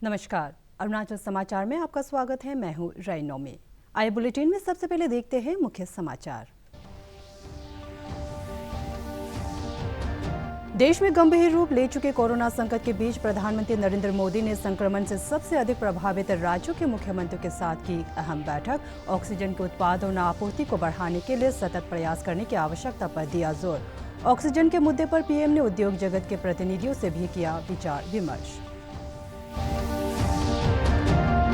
नमस्कार, अरुणाचल समाचार में आपका स्वागत है। मैं हूं रईनोमी। आइए बुलेटिन में सबसे पहले देखते हैं मुख्य समाचार। देश में गंभीर रूप ले चुके कोरोना संकट के बीच प्रधानमंत्री नरेंद्र मोदी ने संक्रमण से सबसे अधिक प्रभावित राज्यों के मुख्यमंत्रियों के साथ की अहम बैठक। ऑक्सीजन के उत्पादन और आपूर्ति को बढ़ाने के लिए सतत प्रयास करने की आवश्यकता पर दिया जोर। ऑक्सीजन के मुद्दे पर पीएम ने उद्योग जगत के प्रतिनिधियों से भी किया विचार विमर्श।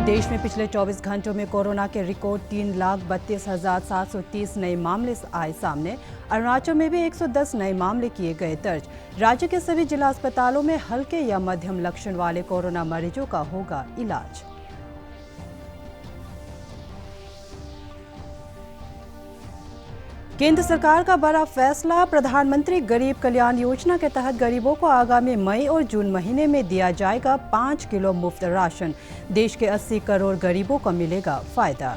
देश में पिछले 24 घंटों में कोरोना के रिकॉर्ड 3,32,730 नए मामले आए सामने। अरुणाचल में भी 110 नए मामले किए गए दर्ज। राज्य के सभी जिला अस्पतालों में हल्के या मध्यम लक्षण वाले कोरोना मरीजों का होगा इलाज। केंद्र सरकार का बड़ा फैसला। प्रधानमंत्री गरीब कल्याण योजना के तहत गरीबों को आगामी मई और जून महीने में दिया जाएगा 5 किलो मुफ्त राशन। देश के 80 करोड़ गरीबों को मिलेगा फायदा।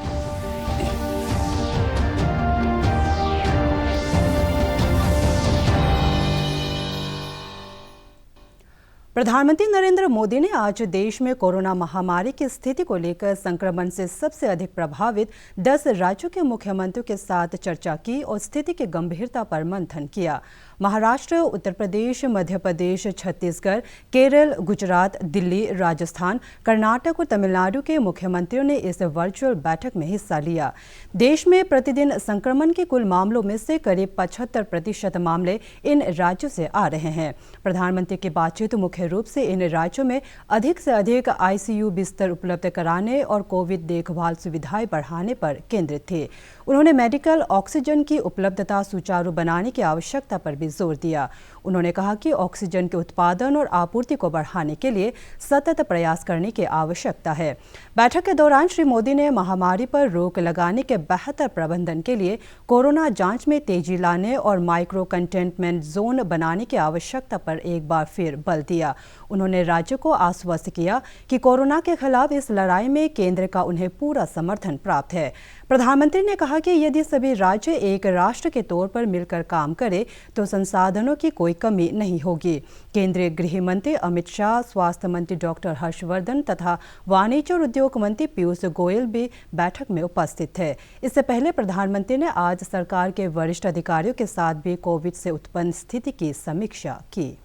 प्रधानमंत्री नरेंद्र मोदी ने आज देश में कोरोना महामारी की स्थिति को लेकर संक्रमण से सबसे अधिक प्रभावित 10 राज्यों के मुख्यमंत्रियों के साथ चर्चा की और स्थिति की गंभीरता पर मंथन किया। महाराष्ट्र, उत्तर प्रदेश, मध्य प्रदेश, छत्तीसगढ़, केरल, गुजरात, दिल्ली, राजस्थान, कर्नाटक और तमिलनाडु के मुख्यमंत्रियों ने इस वर्चुअल बैठक में हिस्सा लिया। देश में प्रतिदिन संक्रमण के कुल मामलों में से करीब 75% मामले इन राज्यों से आ रहे हैं। प्रधानमंत्री की बातचीत मुख्य रूप से इन राज्यों में अधिक से अधिक आईसीयू बिस्तर उपलब्ध कराने और कोविड देखभाल सुविधाएं बढ़ाने पर केंद्रित थे। उन्होंने मेडिकल ऑक्सीजन की उपलब्धता सुचारू बनाने की आवश्यकता पर भी जोर दिया। उन्होंने कहा कि ऑक्सीजन के उत्पादन और आपूर्ति को बढ़ाने के लिए सतत प्रयास करने की आवश्यकता है। बैठक के दौरान श्री मोदी ने महामारी पर रोक लगाने के बेहतर प्रबंधन के लिए कोरोना जांच में तेजी लाने और माइक्रो कंटेनमेंट जोन बनाने की आवश्यकता पर एक बार फिर बल दिया। उन्होंने राज्यों को आश्वस्त किया कि कोरोना के खिलाफ इस लड़ाई में केंद्र का उन्हें पूरा समर्थन प्राप्त है। प्रधानमंत्री ने कहा कि यदि सभी राज्य एक राष्ट्र के तौर पर मिलकर काम करें तो संसाधनों की कोई कमी नहीं होगी। केंद्रीय गृह मंत्री अमित शाह, स्वास्थ्य मंत्री डॉक्टर हर्षवर्धन तथा वाणिज्य और उद्योग मंत्री पीयूष गोयल भी बैठक में उपस्थित थे। इससे पहले प्रधानमंत्री ने आज सरकार के वरिष्ठ अधिकारियों के साथ भी कोविड से उत्पन्न स्थिति की समीक्षा की।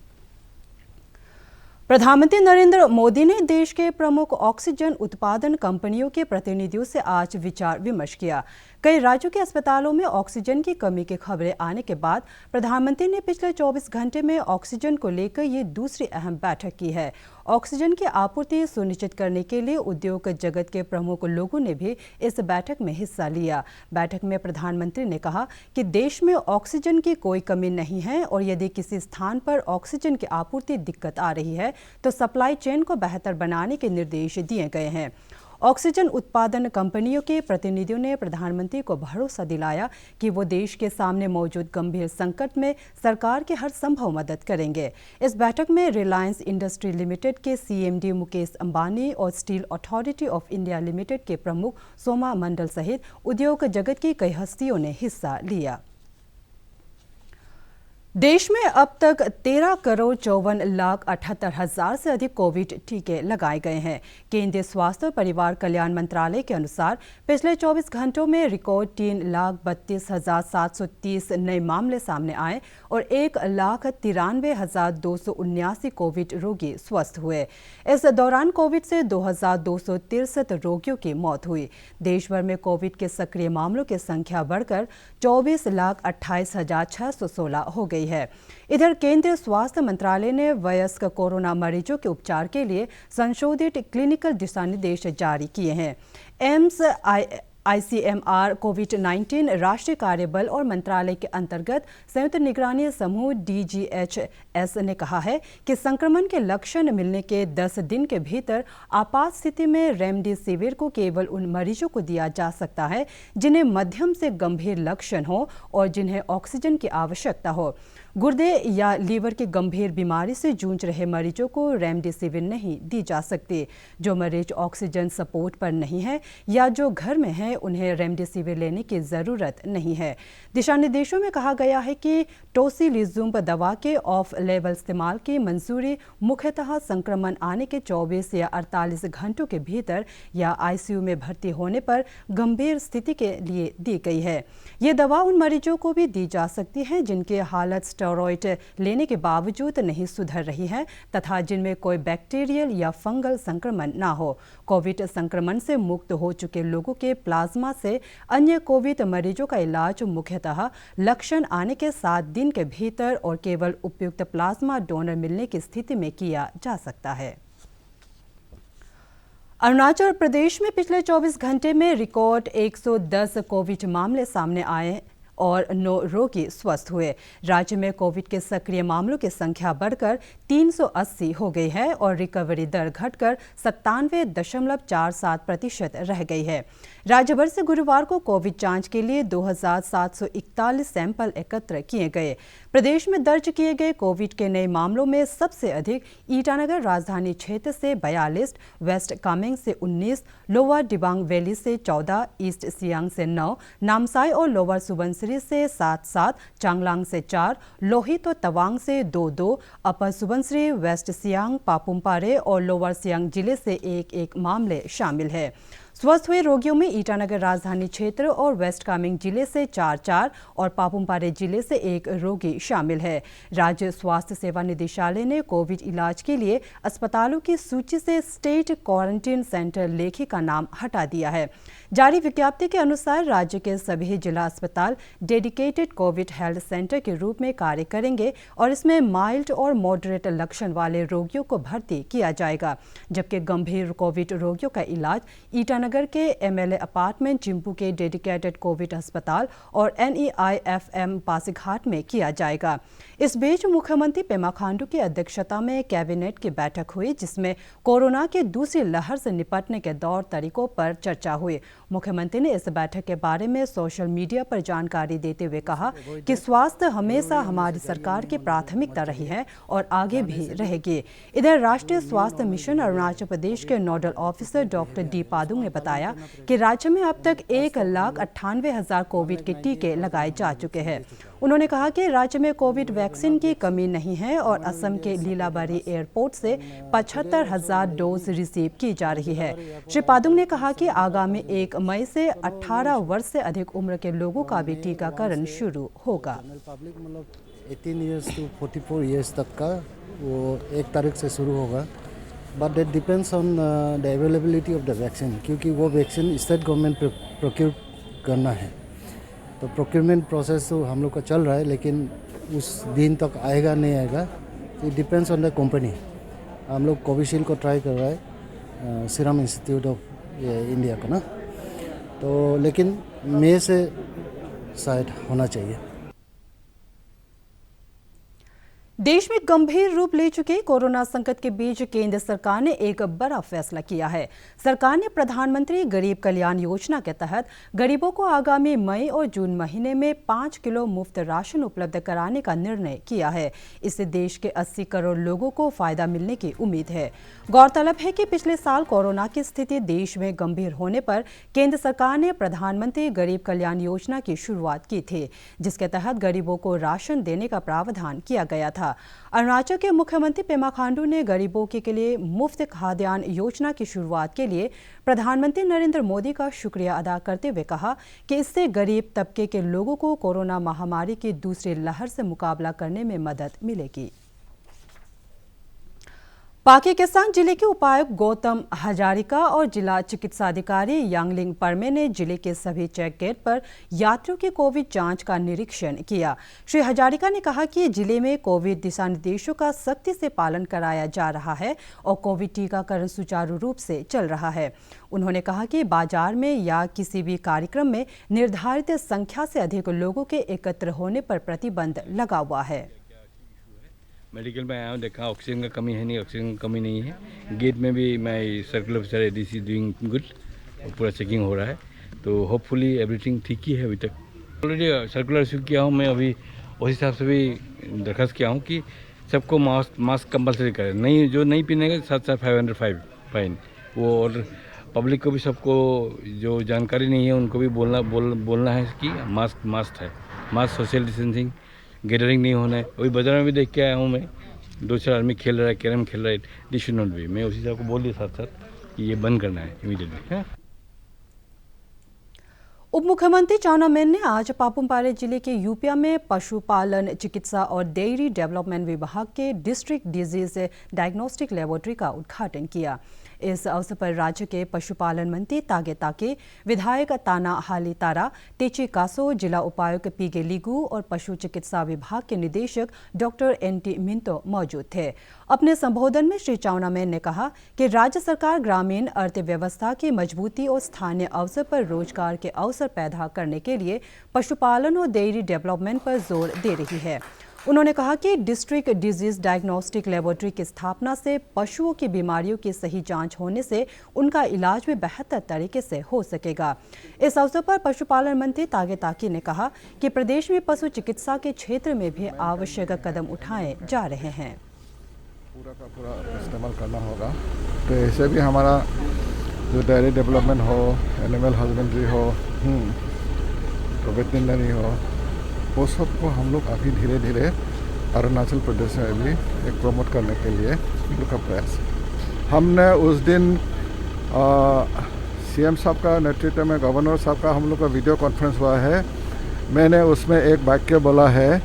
प्रधानमंत्री नरेंद्र मोदी ने देश के प्रमुख ऑक्सीजन उत्पादन कंपनियों के प्रतिनिधियों से आज विचार विमर्श किया। कई राज्यों के अस्पतालों में ऑक्सीजन की कमी की खबरें आने के बाद प्रधानमंत्री ने पिछले 24 घंटे में ऑक्सीजन को लेकर ये दूसरी अहम बैठक की है। ऑक्सीजन की आपूर्ति सुनिश्चित करने के लिए उद्योग जगत के प्रमुख लोगों ने भी इस बैठक में हिस्सा लिया। बैठक में प्रधानमंत्री ने कहा कि देश में ऑक्सीजन की कोई कमी नहीं है और यदि किसी स्थान पर ऑक्सीजन की आपूर्ति दिक्कत आ रही है तो सप्लाई चेन को बेहतर बनाने के निर्देश दिए गए हैं। ऑक्सीजन उत्पादन कंपनियों के प्रतिनिधियों ने प्रधानमंत्री को भरोसा दिलाया कि वो देश के सामने मौजूद गंभीर संकट में सरकार की हर संभव मदद करेंगे। इस बैठक में रिलायंस इंडस्ट्री लिमिटेड के सीएमडी मुकेश अंबानी और steel authority of India limited के प्रमुख सोमा मंडल सहित उद्योग जगत की कई हस्तियों ने हिस्सा लिया। देश में अब तक 13,54,78,000 से अधिक कोविड टीके लगाए गए हैं। केंद्रीय स्वास्थ्य और परिवार कल्याण मंत्रालय के अनुसार पिछले 24 घंटों में रिकॉर्ड 3,32,730 नए मामले सामने आए और 1,93,279 कोविड रोगी स्वस्थ हुए। इस दौरान कोविड से 2,263 रोगियों की मौत हुई। देश भर में कोविड के सक्रिय मामलों की संख्या बढ़कर 24,28,616 हो गई है। इधर केंद्रीय स्वास्थ्य मंत्रालय ने वयस्क कोरोना मरीजों के उपचार के लिए संशोधित क्लिनिकल दिशा निर्देश जारी किए हैं। एम्स, आईसीएमआर, कोविड-19 राष्ट्रीय कार्यबल और मंत्रालय के अंतर्गत संयुक्त निगरानी समूह DGHS ने कहा है कि संक्रमण के लक्षण मिलने के 10 दिन के भीतर आपात स्थिति में रेमडेसिविर को केवल उन मरीजों को दिया जा सकता है जिन्हें मध्यम से गंभीर लक्षण हो और जिन्हें ऑक्सीजन की आवश्यकता हो। गुर्दे या लीवर की गंभीर बीमारी से जूझ रहे मरीजों को रेमडेसिविर नहीं दी जा सकती। जो मरीज ऑक्सीजन सपोर्ट पर नहीं है या जो घर में हैं, उन्हें रेमडेसिविर लेने की ज़रूरत नहीं है। दिशा निर्देशों में कहा गया है कि टोसिलिजुमेब दवा के ऑफ लेवल इस्तेमाल की मंजूरी मुख्यतः संक्रमण आने के 24 या 48 घंटों के भीतर या आईसीयू में भर्ती होने पर गंभीर स्थिति के लिए दी गई है। ये दवा उन मरीजों को भी दी जा सकती है जिनकी हालत स्टेरॉयड लेने के बावजूद नहीं सुधर रही है तथा जिनमें कोई बैक्टीरियल या फंगल संक्रमण न हो। कोविड संक्रमण से मुक्त हो चुके लोगों के प्लाज्मा से अन्य कोविड मरीजों का इलाज मुख्यतः लक्षण आने के 7 दिन के भीतर और केवल उपयुक्त प्लाज्मा डोनर मिलने की स्थिति में किया जा सकता है। अरुणाचल प्रदेश में पिछले 24 घंटे में रिकॉर्ड 110 कोविड मामले सामने आए और 9 रोगी स्वस्थ हुए। राज्य में कोविड के सक्रिय मामलों की संख्या बढ़कर 380 हो गई है और रिकवरी दर घटकर 97.47% रह गई है। राज्य भर से गुरुवार को कोविड जांच के लिए 2741 सैंपल एकत्र किए गए। प्रदेश में दर्ज किए गए कोविड के नए मामलों में सबसे अधिक ईटानगर राजधानी क्षेत्र से 42, वेस्ट कामेंग से 19, लोअर दिबांग वैली से 14, ईस्ट सियांग से 9, नामसाई और लोअर सुबनसिरी से 7-7, चांगलांग से 4, लोहित और तवांग से 2-2, अपर सुबनसिरी, वेस्ट सियांग, पापुमपारे और लोअर सियांग जिले से 1-1 मामले शामिल है। स्वस्थ हुए रोगियों में ईटानगर राजधानी क्षेत्र और वेस्ट कामेंग जिले से 4-4 और पापुमपारे जिले से 1 रोगी शामिल है। राज्य स्वास्थ्य सेवा निदेशालय ने कोविड इलाज के लिए अस्पतालों की सूची से स्टेट क्वारंटीन सेंटर लेखी का नाम हटा दिया है। जारी विज्ञप्ति के अनुसार राज्य के सभी जिला अस्पताल डेडिकेटेड कोविड हेल्थ सेंटर के रूप में कार्य करेंगे और इसमें माइल्ड और मॉडरेट लक्षण वाले रोगियों को भर्ती किया जाएगा, जबकि गंभीर कोविड रोगियों का इलाज ईटानगर के एमएलए अपार्टमेंट चिंपू के डेडिकेटेड कोविड अस्पताल और NEIFM पासीघाट में किया जाएगा। इस बीच मुख्यमंत्री पेमा खांडू की अध्यक्षता में कैबिनेट की बैठक हुई, जिसमें कोरोना के दूसरी लहर से निपटने के तौर तरीकों पर चर्चा हुई। मुख्यमंत्री ने इस बैठक के बारे में सोशल मीडिया पर जानकारी देते हुए कहा कि स्वास्थ्य हमेशा हमारी सरकार की प्राथमिकता रही है और आगे भी रहेगी। इधर राष्ट्रीय स्वास्थ्य मिशन अरुणाचल प्रदेश के nodal officer doctor D Padung ने बताया कि राज्य में अब तक 1,98,000 कोविड के टीके लगाए जा चुके हैं। उन्होंने कहा कि राज्य में कोविड वैक्सीन की कमी नहीं है और असम के लीलाबारी एयरपोर्ट से 75,000 डोज रिसीव की जा रही है। श्री पादुंग ने कहा कि आगामी 1 मई से 18 वर्ष से अधिक उम्र के लोगों का भी टीकाकरण शुरू होगा। 18 ईयर्स टू 44 ईयर्स तक का वो 1 तारीख से शुरू होगा, but that depends on the availability of the vaccine, क्योंकि वो वैक्सीन स्टेट गवर्नमेंट प्रोक्योर करना है। तो प्रोक्योरमेंट प्रोसेस तो हम लोग का चल रहा है, लेकिन उस दिन तक आएगा नहीं आएगा, it depends on the company. हम लोग कोविशील्ड को ट्राई कर रहा है, सीरम इंस्टीट्यूट ऑफ इंडिया का ना, तो लेकिन मई से शायद होना चाहिए। देश में गंभीर रूप ले चुके कोरोना संकट के बीच केंद्र सरकार ने एक बड़ा फैसला किया है। सरकार ने प्रधानमंत्री गरीब कल्याण योजना के तहत गरीबों को आगामी मई और जून महीने में 5 किलो मुफ्त राशन उपलब्ध कराने का निर्णय किया है। इससे देश के 80 करोड़ लोगों को फायदा मिलने की उम्मीद है। गौरतलब है कि पिछले साल कोरोना की स्थिति देश में गंभीर होने पर केंद्र सरकार ने प्रधानमंत्री गरीब कल्याण योजना की शुरुआत की थी, जिसके तहत गरीबों को राशन देने का प्रावधान किया गया था। अरुणाचल के मुख्यमंत्री पेमा खांडू ने गरीबों के लिए मुफ्त खाद्यान्न योजना की शुरुआत के लिए प्रधानमंत्री नरेंद्र मोदी का शुक्रिया अदा करते हुए कहा कि इससे गरीब तबके के लोगों को कोरोना महामारी की दूसरी लहर से मुकाबला करने में मदद मिलेगी। पाके केसांग जिले के उपायुक्त गौतम हजारिका और जिला चिकित्सा अधिकारी यांगलिंग परमे ने जिले के सभी चेक गेट पर यात्रियों की कोविड जांच का निरीक्षण किया। श्री हजारिका ने कहा कि जिले में कोविड दिशा निर्देशों का सख्ती से पालन कराया जा रहा है और कोविड टीकाकरण सुचारू रूप से चल रहा है। उन्होंने कहा कि बाजार में या किसी भी कार्यक्रम में निर्धारित संख्या से अधिक लोगों के एकत्र होने पर प्रतिबंध लगा हुआ है। मेडिकल में आया हूँ, देखा ऑक्सीजन का कमी है नहीं, ऑक्सीजन का कमी नहीं है। गेट में भी मैं circular officer ADC doing good, पूरा चेकिंग हो रहा है, तो होपफुली एवरीथिंग ठीक ही है अभी तक। ऑलरेडी सर्कुलर इशू किया हूँ मैं अभी, उस हिसाब से भी दरख्वास्त किया हूँ कि सबको मास्क कंपलसरी करें, नहीं जो नहीं पहनेगा 7,500 फाइन वो। और पब्लिक को भी, सबको जो जानकारी नहीं है उनको भी बोलना है कि मास्क मस्ट है, मास्क, सोशल डिस्टेंसिंग, गैदरिंग नहीं होना है। वही बाजार में भी देख के आया हूँ मैं, 2-4 आदमी खेल रहा है, कैरम खेल रहा है, दिस शुड नॉट बी। मैं उसी हिसाब को बोल दिया साथ साथ कि ये बंद करना है इमीडिएटली, है। उप मुख्यमंत्री चाउना मेन ने आज पापुम-पारे जिले के यूपिया में पशुपालन, चिकित्सा और डेयरी डेवलपमेंट विभाग के डिस्ट्रिक्ट डिजीज डायग्नोस्टिक लेबोरेटरी का उद्घाटन किया। इस अवसर पर राज्य के पशुपालन मंत्री तागे ताके, विधायक ताना हाली तारा, तेची कासो, जिला उपायुक्त पीगे लिगू और पशु चिकित्सा विभाग के निदेशक डॉक्टर एनटी मिंतो मौजूद थे। अपने संबोधन में श्री चाउना मेन ने कहा कि राज्य सरकार ग्रामीण अर्थव्यवस्था की मजबूती और स्थानीय अवसर पर रोजगार के अवसर पैदा करने के लिए पशुपालन और डेयरी डेवलपमेंट पर जोर दे रही है। उन्होंने कहा कि डिस्ट्रिक्ट डिजीज डायग्नोस्टिक लेबोरेटरी की स्थापना से पशुओं की बीमारियों की सही जांच होने से उनका इलाज भी बेहतर तरीके से हो सकेगा। इस अवसर पर पशुपालन मंत्री तागे ताकी ने कहा कि प्रदेश में पशु चिकित्सा के क्षेत्र में भी आवश्यक कदम उठाए जा रहे हैं। पूरा का पूरा इस्तेमाल करना होगा, तो ऐसे भी हमारा जो डेयरी डेवलपमेंट हो, एनिमल हस्बेंड्री हो, तो वेटरनरी हो, वो सब को हम लोग अभी धीरे धीरे अरुणाचल प्रदेश में भी एक प्रमोट करने के लिए हम लोग का प्रयास है। हमने उस दिन सीएम साहब का नेतृत्व में, गवर्नर साहब का हम लोग का वीडियो कॉन्फ्रेंस हुआ है। मैंने उसमें एक वाक्य बोला है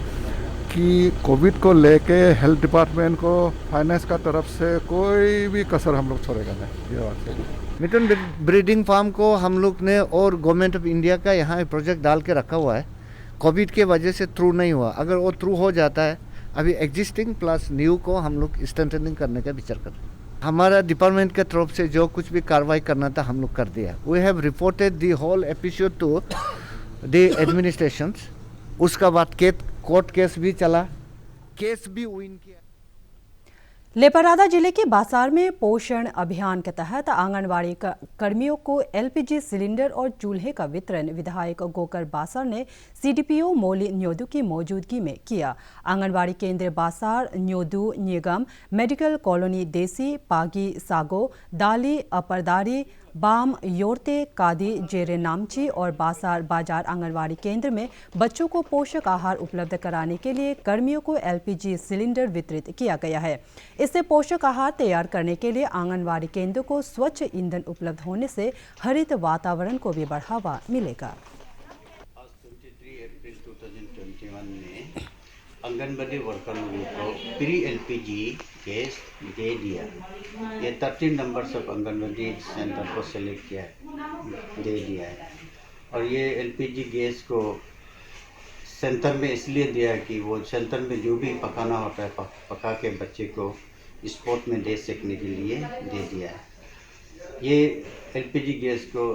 कि कोविड को लेके हेल्थ डिपार्टमेंट को फाइनेंस का तरफ से कोई भी कसर हम लोग छोड़ेगा नहीं। ये बात है। मिटन ब्रीडिंग फार्म को हम लोग ने और गवर्नमेंट ऑफ इंडिया का यहाँ एक प्रोजेक्ट डाल के रखा हुआ है। कोविड के वजह से थ्रू नहीं हुआ, अगर वो थ्रू हो जाता है, अभी एग्जिस्टिंग प्लस न्यू को हम लोग स्ट्रेंथनिंग करने का विचार कर रहे हैं। हमारा डिपार्टमेंट के तरफ से जो कुछ भी कार्रवाई करना था हम लोग कर दिया। We have reported the whole episode to the administrations. उसका बाद कोर्ट केस भी चला, केस भी विन किया। लेपारादा जिले के बासार में पोषण अभियान के तहत आंगनबाड़ी कर्मियों को एलपीजी सिलेंडर और चूल्हे का वितरण विधायक गोकर बासार ने सीडीपीओ मोली न्योदू की मौजूदगी में किया। आंगनबाड़ी केंद्र बासार, न्योदू, निगम, मेडिकल कॉलोनी देसी, पागी सागो, दाली, अपरदारी, बाम, योरते, कादी, जेरे नामची और बासार बाजार आंगनबाड़ी केंद्र में बच्चों को पोषक आहार उपलब्ध कराने के लिए कर्मियों को एलपीजी सिलेंडर वितरित किया गया है। इससे पोषक आहार तैयार करने के लिए आंगनबाड़ी केंद्रों को स्वच्छ ईंधन उपलब्ध होने से हरित वातावरण को भी बढ़ावा मिलेगा। आज 23 अप्रैल 2021 में आंगनबाड़ी वर्कर लोगों को प्री एलपीजी गैस दे दिया। ये 13 नंबर सब आंगनबाड़ी सेंटर को सेलेक्ट किया दे दिया है। और ये एलपीजी गैस को सेंटर में इसलिए दिया है कि वो सेंटर में जो भी पकाना होता है पका के बच्चे को स्पॉट में दे सकने के लिए दे दिया है। ये एलपीजी गैस को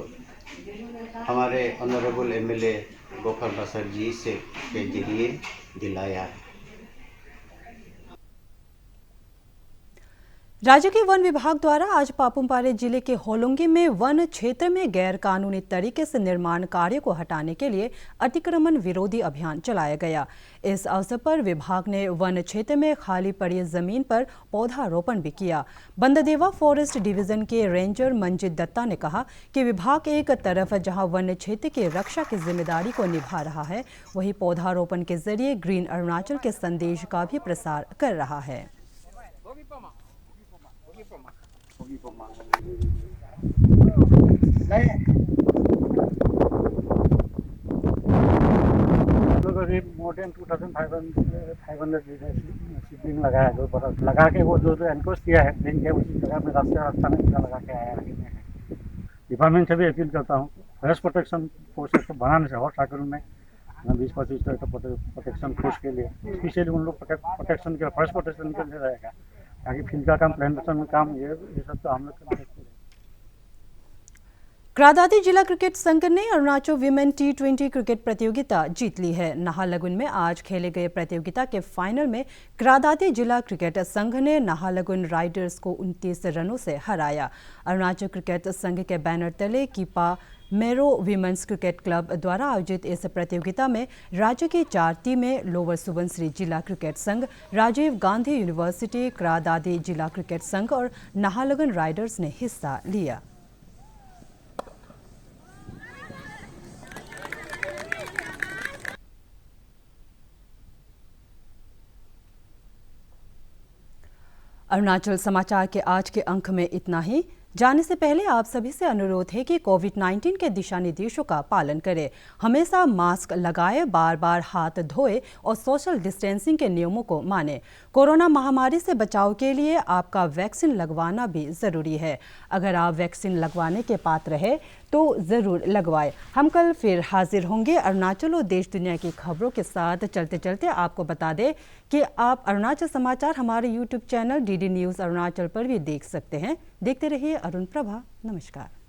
हमारे ऑनरेबल एमएलए गोकर बासार जी से के जरिए दिलाया है। राज्य के वन विभाग द्वारा आज पापुम-पारे जिले के होलोंगी में वन क्षेत्र में गैर कानूनी तरीके से निर्माण कार्य को हटाने के लिए अतिक्रमण विरोधी अभियान चलाया गया। इस अवसर पर विभाग ने वन क्षेत्र में खाली पड़ी जमीन पर पौधारोपण भी किया। बंदरदेवा फॉरेस्ट डिवीजन के रेंजर मंजित दत्ता ने कहा कि विभाग एक तरफ जहां वन क्षेत्र की रक्षा की जिम्मेदारी को निभा रहा है, वहीं पौधारोपण के जरिए ग्रीन अरुणाचल के संदेश का भी प्रसार कर रहा है। मोर देन 2500 सीपलिंग लगाया, जो बर्फ लगा के वो जो एनकोस किया है दिन के उसी जगह में रास्ता में लगा के आया है। डिपार्टमेंट से भी अपील करता हूँ, फॉरेस्ट प्रोटेक्शन फोर्सेस को बनाने से और ठाकुर में 20-25 प्रोटेक्शन फोर्स के लिए स्पेशली उन लोग प्रोटेक्शन के फॉरेस्ट प्रोटेक्शन के लिए रहेगा, ताकि फील्ड का काम, प्लांटेशन में काम, ये सब तो हम लोग कर सकते हैं। क्रादादी जिला क्रिकेट संघ ने अरुणाचल विमेन T20 क्रिकेट प्रतियोगिता जीत ली है। नाहरलगुन में आज खेले गए प्रतियोगिता के फाइनल में क्रादादी जिला क्रिकेट संघ ने नाहरलगुन राइडर्स को 29 रनों से हराया। अरुणाचल क्रिकेट संघ के बैनर तले कीपा मेरो विमेंस क्रिकेट क्लब द्वारा आयोजित इस प्रतियोगिता में राज्य की 4 टीमें लोअर सुबनसिरी जिला क्रिकेट संघ, राजीव गांधी यूनिवर्सिटी, क्रादादी जिला क्रिकेट संघ और नाहरलगुन राइडर्स ने हिस्सा लिया। अरुणाचल समाचार के आज के अंक में इतना ही। जाने से पहले आप सभी से अनुरोध है कि कोविड-19 के दिशा निर्देशों का पालन करें। हमेशा मास्क लगाएं, बार बार हाथ धोएं और सोशल डिस्टेंसिंग के नियमों को मानें। कोरोना महामारी से बचाव के लिए आपका वैक्सीन लगवाना भी ज़रूरी है। अगर आप वैक्सीन लगवाने के पात्र हैं तो ज़रूर लगवाएं। हम कल फिर हाजिर होंगे अरुणाचल और देश दुनिया की खबरों के साथ। चलते चलते आपको बता दें कि आप अरुणाचल समाचार हमारे YouTube channel DD news Arunachal पर भी देख सकते हैं। देखते रहिए अरुण प्रभा। नमस्कार।